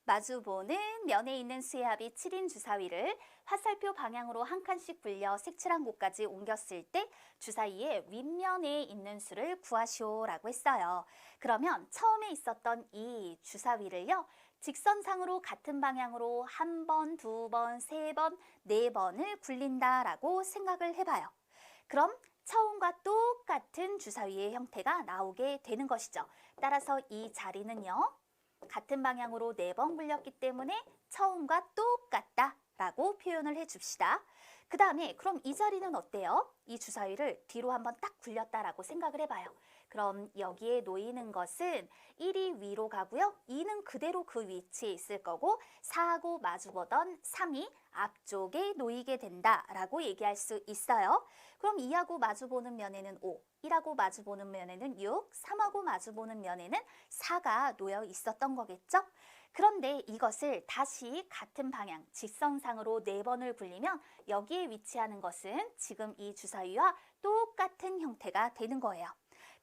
마주보는 면에 있는 수의 합이 7인 주사위를 화살표 방향으로 한 칸씩 굴려 색칠한 곳까지 옮겼을 때 주사위의 윗면에 있는 수를 구하시오라고 했어요. 그러면 처음에 있었던 이 주사위를요, 직선상으로 같은 방향으로 한 번, 두 번, 세 번, 네 번을 굴린다라고 생각을 해봐요. 그럼 처음과 똑같은 주사위의 형태가 나오게 되는 것이죠. 따라서 이 자리는요, 같은 방향으로 4번 굴렸기 때문에 처음과 똑같다 라고 표현을 해줍시다. 그 다음에 그럼 이 자리는 어때요? 이 주사위를 뒤로 한번 딱 굴렸다라고 생각을 해봐요. 그럼 여기에 놓이는 것은 1이 위로 가고요. 2는 그대로 그 위치에 있을 거고 4하고 마주보던 3이 앞쪽에 놓이게 된다라고 얘기할 수 있어요. 그럼 2하고 마주보는 면에는 5, 1하고 마주보는 면에는 6, 3하고 마주보는 면에는 4가 놓여 있었던 거겠죠? 그런데 이것을 다시 같은 방향, 직선상으로 4번을 굴리면 여기에 위치하는 것은 지금 이 주사위와 똑같은 형태가 되는 거예요.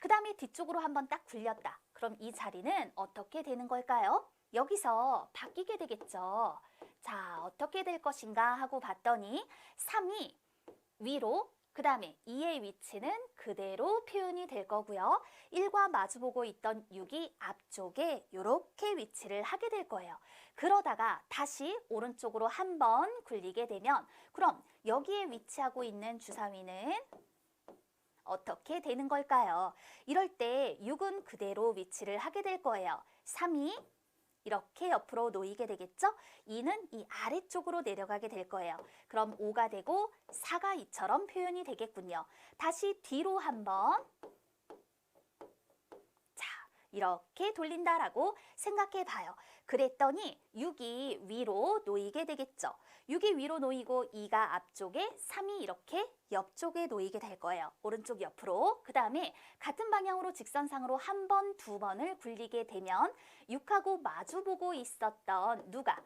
그 다음에 뒤쪽으로 한번 딱 굴렸다. 그럼 이 자리는 어떻게 되는 걸까요? 여기서 바뀌게 되겠죠. 자, 어떻게 될 것인가 하고 봤더니 3이 위로, 그 다음에 2의 위치는 그대로 표현이 될 거고요. 1과 마주보고 있던 6이 앞쪽에 이렇게 위치를 하게 될 거예요. 그러다가 다시 오른쪽으로 한번 굴리게 되면 그럼 여기에 위치하고 있는 주사위는 어떻게 되는 걸까요? 이럴 때 6은 그대로 위치를 하게 될 거예요. 3이 이렇게 옆으로 놓이게 되겠죠? 2는 이 아래쪽으로 내려가게 될 거예요. 그럼 5가 되고 4가 이처럼 표현이 되겠군요. 다시 뒤로 한번 이렇게 돌린다라고 생각해 봐요. 그랬더니 6이 위로 놓이게 되겠죠. 6이 위로 놓이고 2가 앞쪽에 3이 이렇게 옆쪽에 놓이게 될 거예요. 오른쪽 옆으로. 그 다음에 같은 방향으로 직선상으로 한 번, 두 번을 굴리게 되면 6하고 마주보고 있었던 누가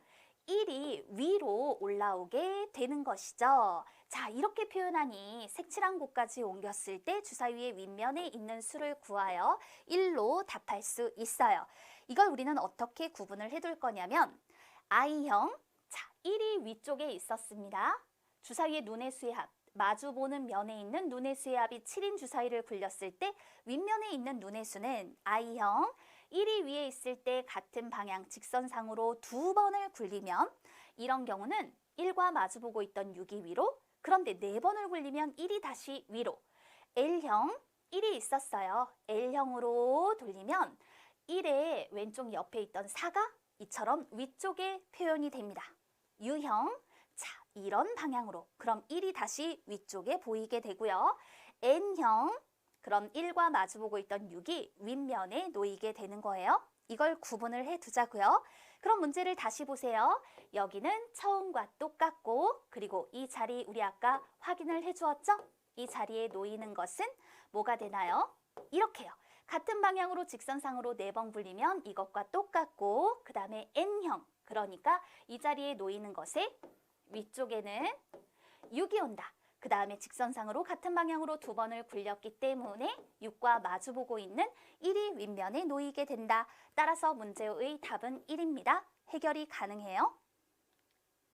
1이 위로 올라오게 되는 것이죠. 자, 이렇게 표현하니 색칠한 곳까지 옮겼을 때 주사위의 윗면에 있는 수를 구하여 1로 답할 수 있어요. 이걸 우리는 어떻게 구분을 해둘 거냐면 I형, 자, 1이 위쪽에 있었습니다. 주사위의 눈의 수의 합, 마주보는 면에 있는 눈의 수의 합이 7인 주사위를 굴렸을 때 윗면에 있는 눈의 수는 I형, 1이 위에 있을 때 같은 방향 직선상으로 2번을 굴리면 이런 경우는 1과 마주보고 있던 6이 위로, 그런데 4번을 굴리면 1이 다시 위로. L형, 1이 있었어요. L형으로 돌리면 1의 왼쪽 옆에 있던 4가 이처럼 위쪽에 표현이 됩니다. U형, 자, 이런 방향으로. 그럼 1이 다시 위쪽에 보이게 되고요. N형, 그럼 1과 마주보고 있던 6이 윗면에 놓이게 되는 거예요. 이걸 구분을 해두자고요. 그럼 문제를 다시 보세요. 여기는 처음과 똑같고 그리고 이 자리 우리 아까 확인을 해주었죠? 이 자리에 놓이는 것은 뭐가 되나요? 이렇게요. 같은 방향으로 직선상으로 4번 굴리면 이것과 똑같고 그 다음에 N형, 그러니까 이 자리에 놓이는 것의 위쪽에는 6이 온다. 그 다음에 직선상으로 같은 방향으로 2번을 굴렸기 때문에 6과 마주보고 있는 1이 윗면에 놓이게 된다. 따라서 문제의 답은 1입니다. 해결이 가능해요.